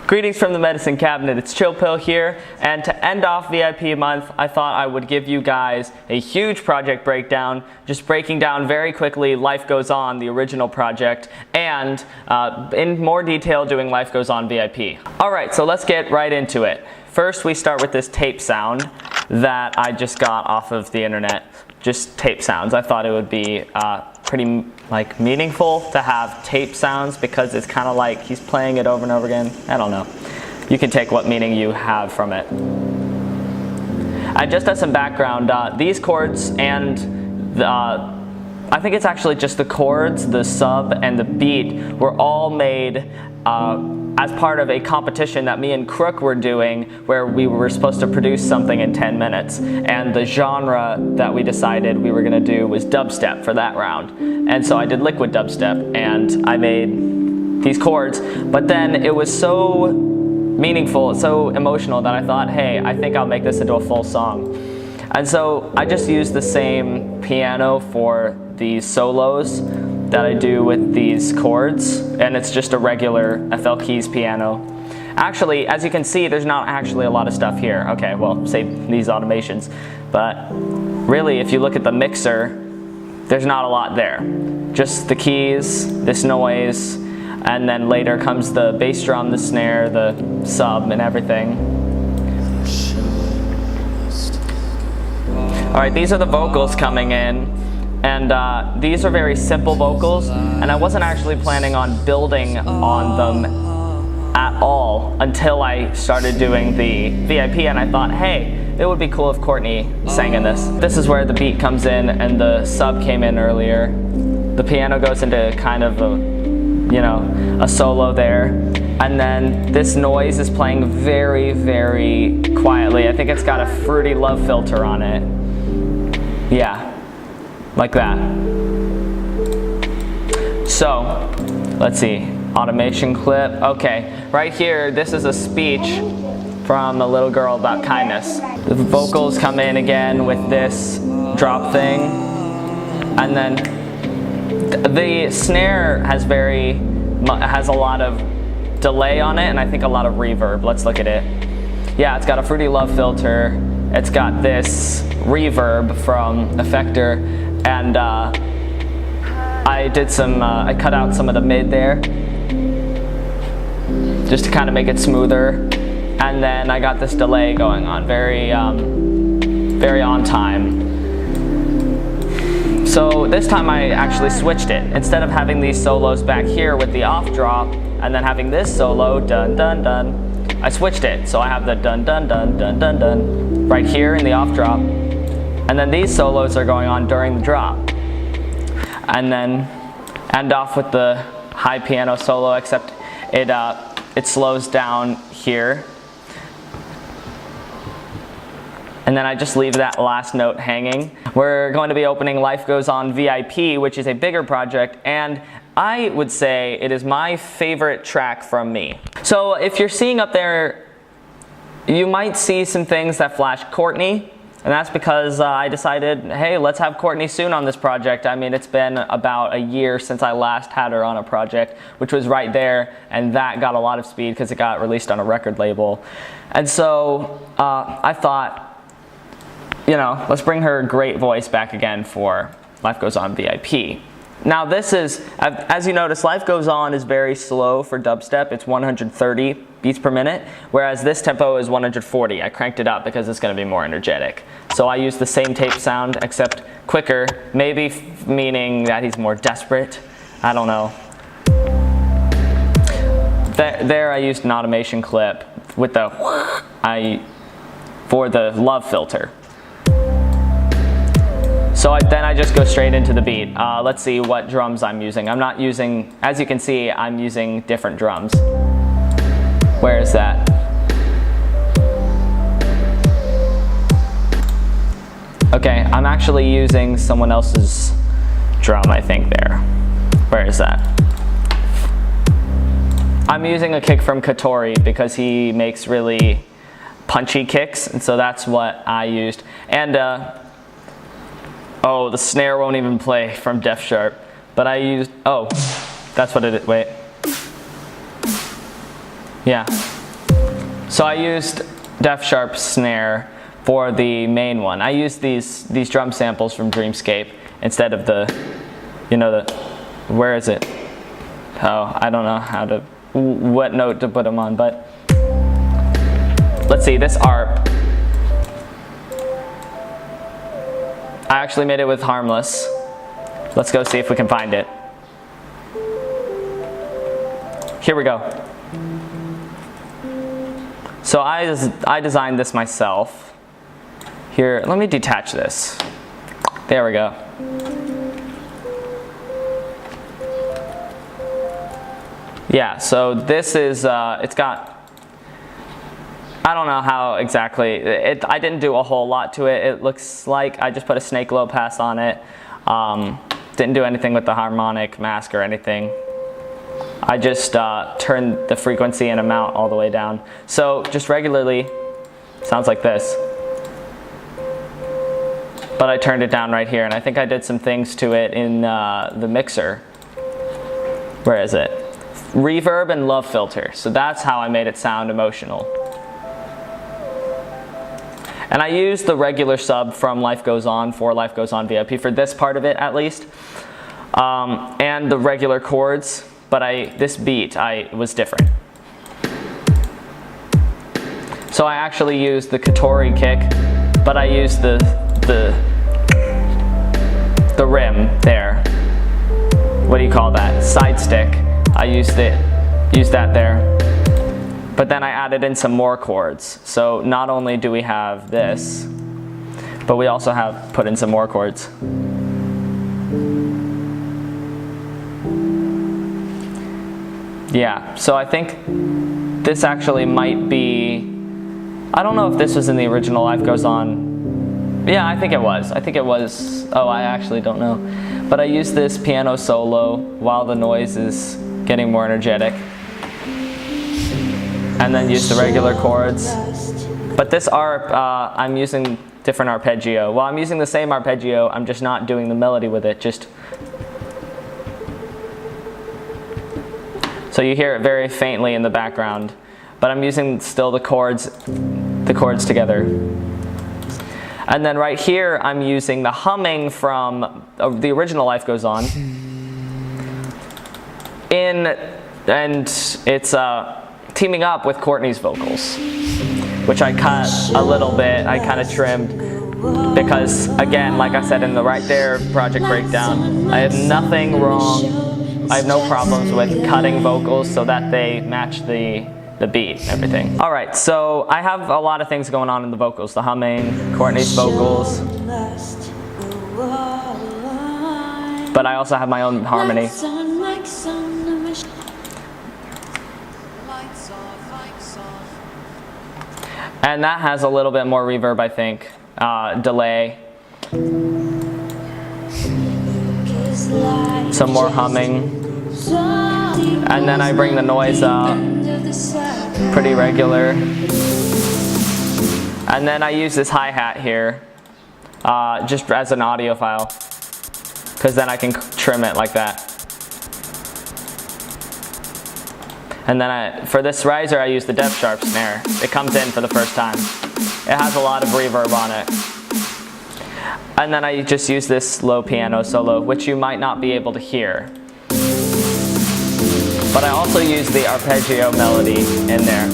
Greetings from the medicine cabinet, it's Chill Pill here, and to end off VIP month, I thought I would give you guys a huge project breakdown, just breaking down very quickly Life Goes On, the original project, and in more detail doing Life Goes On VIP. Alright, so let's get right into it. First we start with this tape sound that I just got off of the internet. Just tape sounds. I thought it would be pretty meaningful to have tape sounds because it's kind of like he's playing it over and over again. I don't know. You can take what meaning you have from it. And just as some background, these chords and I think it's actually just the chords, the sub, and the beat were all made as part of a competition that me and Crook were doing where we were supposed to produce something in 10 minutes. And the genre that we decided we were going to do was dubstep for that round. And so I did liquid dubstep and I made these chords. But then it was so meaningful, so emotional that I thought, hey, I think I'll make this into a full song. And so I just used the same piano for these solos that I do with these chords, and it's just a regular FL Keys piano. Actually, as you can see, there's not actually a lot of stuff here. Okay, well, save these automations. But really, if you look at the mixer, there's not a lot there. Just the keys, this noise, and then later comes the bass drum, the snare, the sub, and everything. Alright, these are the vocals coming in. And these are very simple vocals, and I wasn't actually planning on building on them at all until I started doing the VIP, and I thought, hey, it would be cool if Courtney sang in this. This is where the beat comes in and the sub came in earlier. The piano goes into kind of a solo there. And then this noise is playing very, very quietly. I think it's got a Fruity Love filter on it. Yeah. Like that. So, let's see, automation clip. Okay, right here, this is a speech from a little girl about kindness. The vocals come in again with this drop thing, and then the snare has a lot of delay on it, and I think a lot of reverb. Let's look at it. Yeah, it's got a Fruity Love filter. It's got this reverb from Effector. And I cut out some of the mid there just to kind of make it smoother. And then I got this delay going on, very on time. So this time I actually switched it. Instead of having these solos back here with the off drop and then having this solo, dun dun dun, I switched it. So I have the dun dun dun dun dun dun right here in the off drop. And then these solos are going on during the drop. And then end off with the high piano solo, except it slows down here. And then I just leave that last note hanging. We're going to be opening Life Goes On VIP, which is a bigger project, and I would say it is my favorite track from me. So if you're seeing up there, you might see some things that flash Courtney. And that's because I decided, hey, let's have Courtney Soon on this project. I mean, it's been about a year since I last had her on a project, which was right there, and that got a lot of speed because it got released on a record label. And so I thought, let's bring her great voice back again for Life Goes On VIP. Now this is, as you notice, Life Goes On is very slow for dubstep. It's 130 beats per minute, whereas this tempo is 140. I cranked it up because it's going to be more energetic. So I used the same tape sound, except quicker, maybe meaning that he's more desperate. I don't know. There I used an automation clip with for the love filter. So then I just go straight into the beat. Let's see what drums I'm using. I'm not using, as you can see, I'm using different drums. Where is that? Okay, I'm actually using someone else's drum, I think there. Where is that? I'm using a kick from Katori because he makes really punchy kicks, and so that's what I used. And oh, the snare won't even play from Def Sharp, but I used, oh, that's what it is, wait. Yeah. So I used Def Sharp snare for the main one. I used these drum samples from Dreamscape instead of the, where is it? Oh, I don't know what note to put them on, but let's see, this ARP. I actually made it with Harmless. Let's go see if we can find it. Here we go. So I designed this myself. Here, let me detach this. There we go. Yeah, so this is, it's got, I don't know how exactly, I didn't do a whole lot to it. It looks like I just put a snake low pass on it. Didn't do anything with the harmonic mask or anything. I just turned the frequency and amount all the way down. So just regularly, sounds like this. But I turned it down right here, and I think I did some things to it in the mixer. Where is it? Reverb and love filter. So that's how I made it sound emotional. And I used the regular sub from Life Goes On for Life Goes On VIP for this part of it at least. And the regular chords, but this beat was different. So I actually used the Katori kick, but I used the rim there. What do you call that? Side stick. I used that there. But then I added in some more chords. So not only do we have this, but we also have put in some more chords. Yeah, so I think this actually might be, I don't know if this was in the original Life Goes On. Yeah, I think it was. Oh, I actually don't know. But I used this piano solo while the noise is getting more energetic. And then use the regular chords. But this ARP, I'm using different arpeggio. Well, I'm using the same arpeggio, I'm just not doing the melody with it, so you hear it very faintly in the background. But I'm using still the chords together. And then right here, I'm using the humming from the original Life Goes On. And it's teaming up with Courtney's vocals, which I cut a little bit. I kind of trimmed because, again, like I said in the right there project breakdown, I have nothing wrong. I have no problems with cutting vocals so that they match the beat and everything. All right, so I have a lot of things going on in the vocals. The humming, Courtney's vocals. But I also have my own harmony. And that has a little bit more reverb, I think. Delay. Some more humming. And then I bring the noise up. Pretty regular. And then I use this hi-hat here. Just as an audio file. Because then I can trim it like that. And then for this riser, I use the Def Sharp snare. It comes in for the first time. It has a lot of reverb on it. And then I just use this low piano solo, which you might not be able to hear. But I also use the arpeggio melody in there.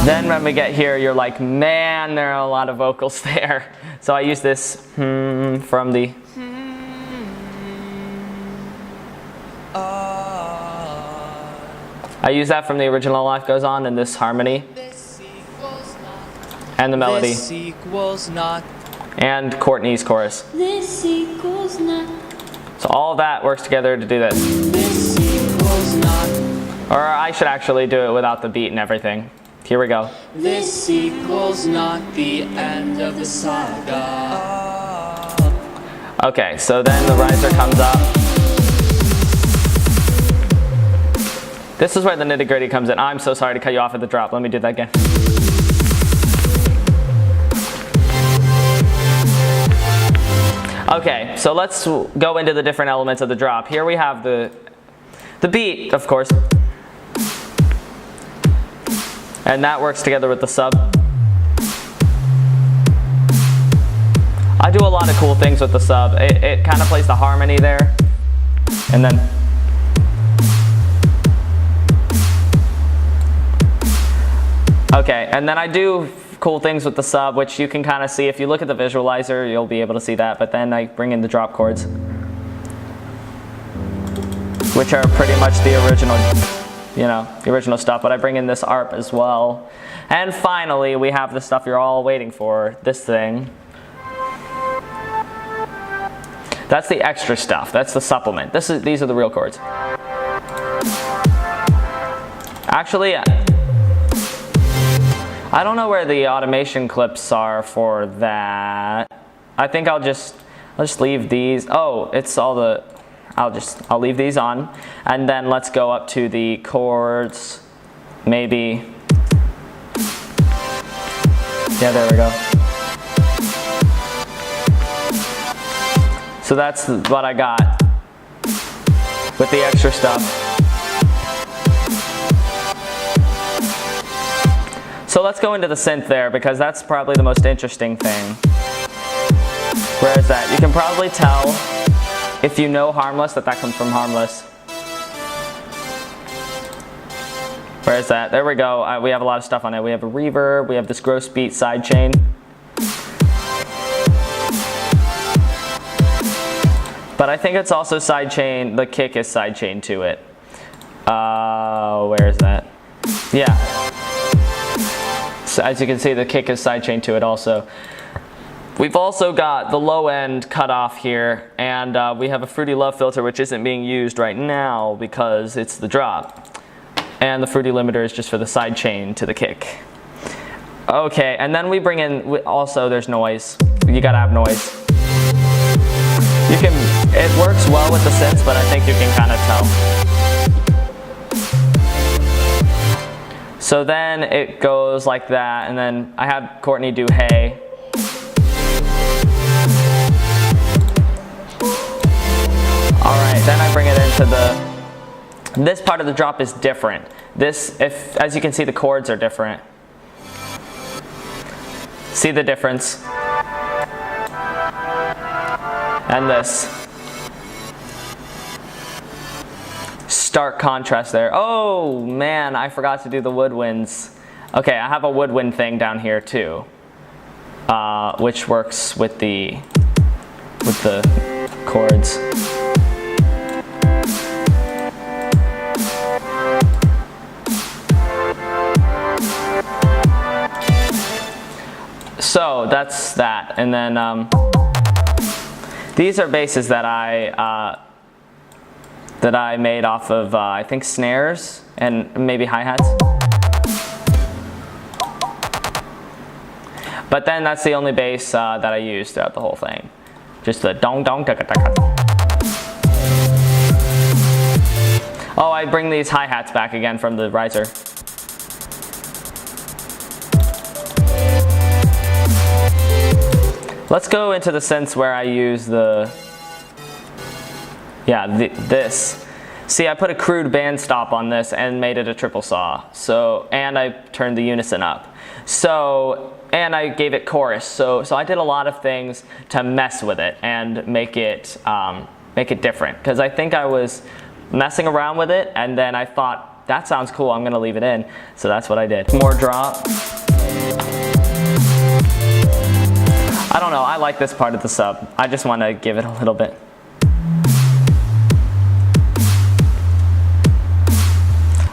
Then when we get here, you're like, man, there are a lot of vocals there. So I use this from the... I use that from the original Life Goes On in this harmony. And the melody. And Courtney's chorus. So all of that works together to do this. Or I should actually do it without the beat and everything. Here we go. This equals not the end of the saga. Okay, so then the riser comes up. This is where the nitty-gritty comes in. I'm so sorry to cut you off at the drop. Let me do that again. Okay, so let's go into the different elements of the drop. Here we have the beat, of course. And that works together with the sub. I do a lot of cool things with the sub. It kind of plays the harmony there. And then okay, and then I do cool things with the sub, which you can kind of see. If you look at the visualizer, you'll be able to see that. But then I bring in the drop chords, which are pretty much the original, the original stuff. But I bring in this ARP as well. And finally, we have the stuff you're all waiting for, this thing. That's the extra stuff. That's the supplement. These are the real chords. Actually, I don't know where the automation clips are for that. I think I'll just leave these. Oh, it's all the. I'll leave these on, and then let's go up to the chords. Maybe. Yeah, there we go. So that's what I got with the extra stuff. So let's go into the synth there, because that's probably the most interesting thing. Where is that? You can probably tell, if you know Harmless, that comes from Harmless. Where is that? There we go. We have a lot of stuff on it. We have a reverb, we have this gross beat sidechain. But I think it's also sidechain, the kick is sidechain to it. Where is that? Yeah. So as you can see, the kick is sidechain to it also. We've also got the low end cut off here, and we have a Fruity Love filter, which isn't being used right now because it's the drop. And the Fruity limiter is just for the sidechain to the kick. Okay, and then we bring in, also there's noise. You gotta have noise. It works well with the synths, but I think you can kind of tell. So then it goes like that, and then I had Courtney do hey. Alright, then I bring it into this part of the drop is different. As you can see, the chords are different. See the difference? And this. Stark contrast there. Oh man, I forgot to do the woodwinds. Okay, I have a woodwind thing down here too, which works with the chords. So that's that, and then these are basses that I made off of I think snares and maybe hi-hats. But then that's the only bass that I used throughout the whole thing. Just the dong dong taka taka. Oh, I bring these hi-hats back again from the riser. Let's go into the synths where I use this. See, I put a crude band stop on this and made it a triple saw. And I turned the unison up. And I gave it chorus. So I did a lot of things to mess with it and make it different. Because I think I was messing around with it, and then I thought, that sounds cool, I'm gonna leave it in. So that's what I did. More drop. I don't know, I like this part of the sub. I just want to give it a little bit.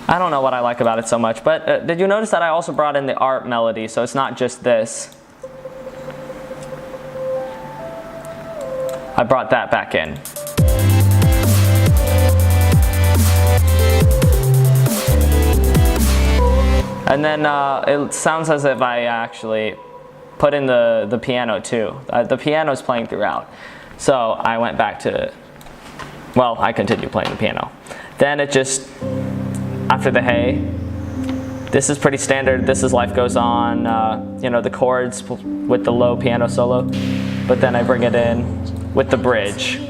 I don't know what I like about it so much, but did you notice that I also brought in the ARP melody, so it's not just this. I brought that back in. And then it sounds as if I actually put in the piano too. The piano's playing throughout. So I went back to, well, I continued playing the piano. Then it just, after the hey, this is pretty standard. This is Life Goes On, the chords with the low piano solo. But then I bring it in with the bridge.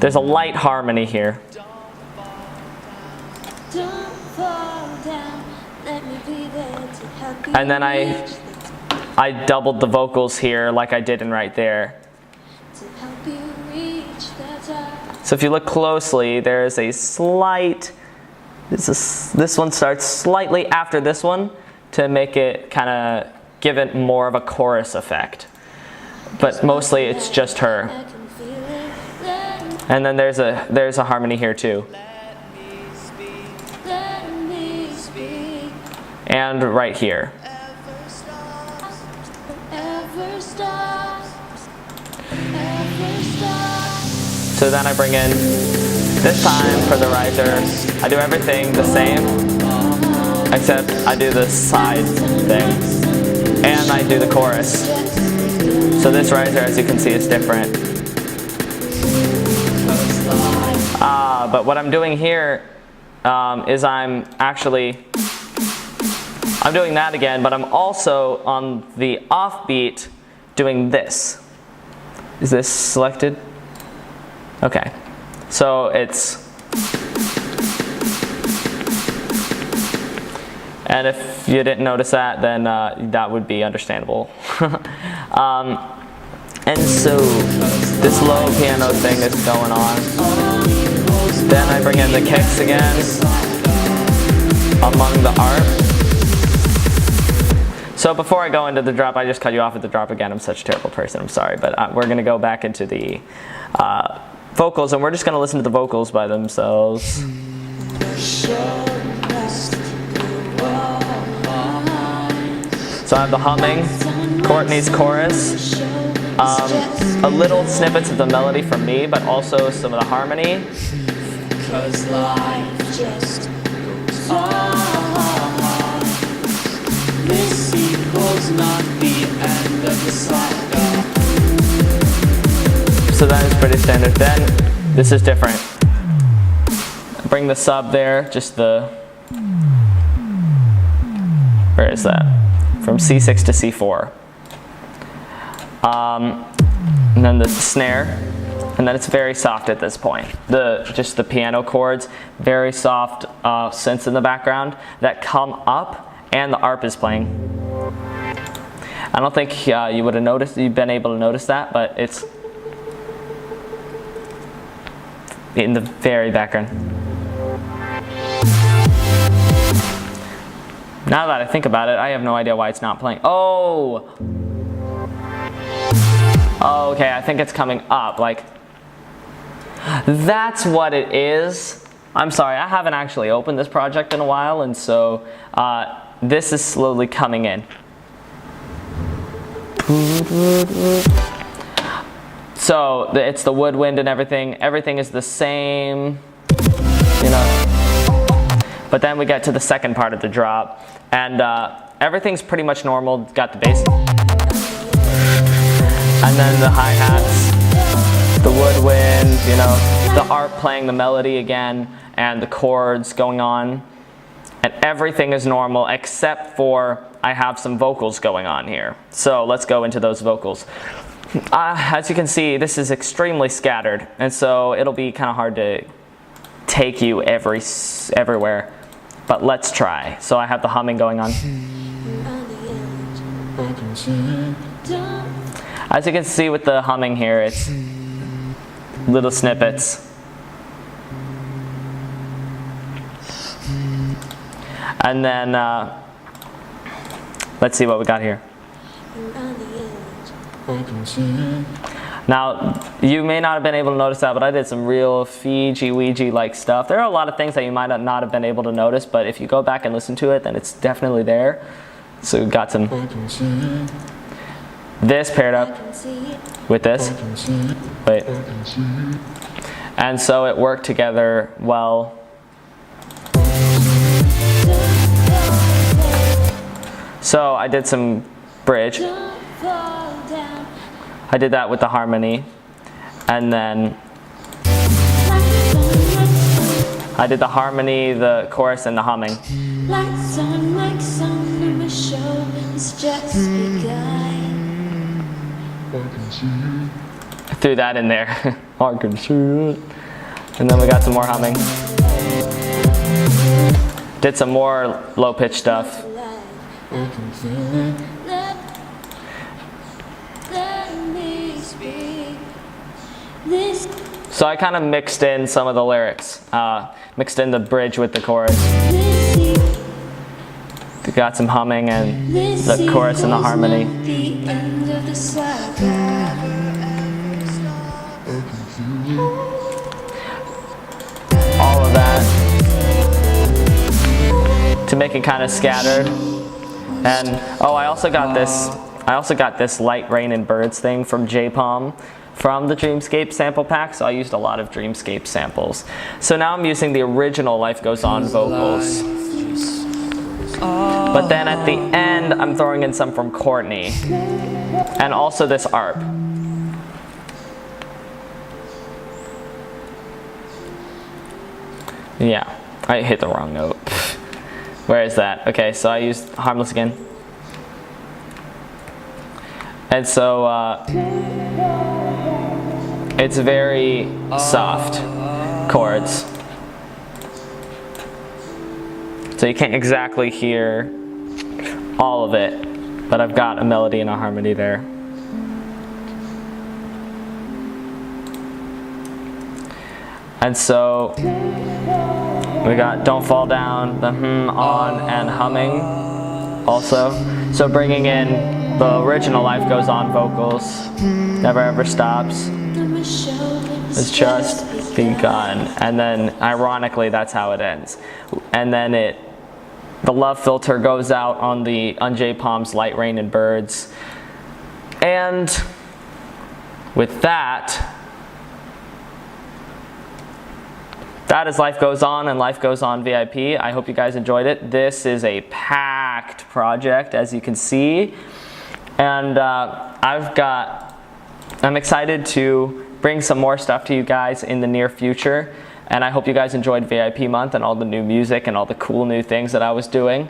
There's a light harmony here. And then I doubled the vocals here like I did in right there. So if you look closely, there is a slight, this one starts slightly after this one to make it kind of give it more of a chorus effect. But mostly it's just her. And then there's a harmony here too. And right here. So then I bring in, this time for the riser, I do everything the same, except I do the side thing, and I do the chorus. So this riser, as you can see, is different. But what I'm doing here is I'm doing that again, but I'm also on the offbeat doing this. Is this selected? Okay, so it's, and if you didn't notice that, then that would be understandable. And so this low piano thing is going on. Then I bring in the kicks again among the arp. So before I go into the drop, I just cut you off at the drop again. I'm such a terrible person, I'm sorry. But we're going to go back into the vocals, and we're just going to listen to the vocals by themselves. So I have the humming, Courtney's chorus, a little snippets of the melody from me, but also some of the harmony. 'Cause life just goes on. This equals not the end of the saga. So that is pretty standard. Then this is different. Bring the sub there, just the, where is that? From C6 to C4. And then the snare, and then it's very soft at this point. Just the piano chords, very soft synths in the background that come up, and the arp is playing. I don't think you would have noticed, you've been able to notice that, but it's in the very background. Now that I think about it, I have no idea why it's not playing. Oh, okay, I think it's coming up, like, that's what it is. I'm sorry, I haven't actually opened this project in a while, and so this is slowly coming in. So it's the woodwind and everything. Everything is the same, you know. But then we get to the second part of the drop, and everything's pretty much normal. Got the bass, and then the hi-hats, the woodwind, you know, the arp playing the melody again, and the chords going on. And everything is normal except for I have some vocals going on here. So let's go into those vocals. As you can see, this is extremely scattered, and so it'll be kind of hard to take you everywhere. But let's try. So I have the humming going on. As you can see with the humming here, it's little snippets. And then, let's see what we got here. Now, you may not have been able to notice that, but I did some real Fiji-Ouija-like stuff. There are a lot of things that you might not have been able to notice, but if you go back and listen to it, then it's definitely there. So we've got some, this paired up with this. Wait. And so it worked together well. So I did some bridge. I did that with the harmony, and then I did the harmony, the chorus, and the humming. I threw that in there. I can see it. And then we got some more humming. Did some more low-pitch stuff. So I kind of mixed in some of the lyrics, mixed in the bridge with the chorus. We got some humming and the chorus and the harmony. All of that to make it kind of scattered. And oh, I also got this Light, Rain, and Birds thing from J-Palm from the Dreamscape sample pack, so I used a lot of Dreamscape samples. So now I'm using the original Life Goes On vocals. But then at the end, I'm throwing in some from Courtney. And also this ARP. Yeah, I hit the wrong note. Where is that? Okay, so I used Harmless again. And so it's very soft chords. So you can't exactly hear all of it, but I've got a melody and a harmony there. And so we got Don't Fall Down, the on, and humming also. So bringing in the original Life Goes On vocals, Never Ever Stops, It's Just Begun. And then ironically, that's how it ends. And then the love filter goes out on J-Palm's Light, Rain, and Birds. And with that is Life Goes On and Life Goes On VIP. I hope you guys enjoyed it. This is a packed project, as you can see. And I'm excited to bring some more stuff to you guys in the near future. And I hope you guys enjoyed VIP month and all the new music and all the cool new things that I was doing.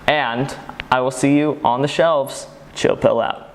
And I will see you on the shelves. Chill Pill out.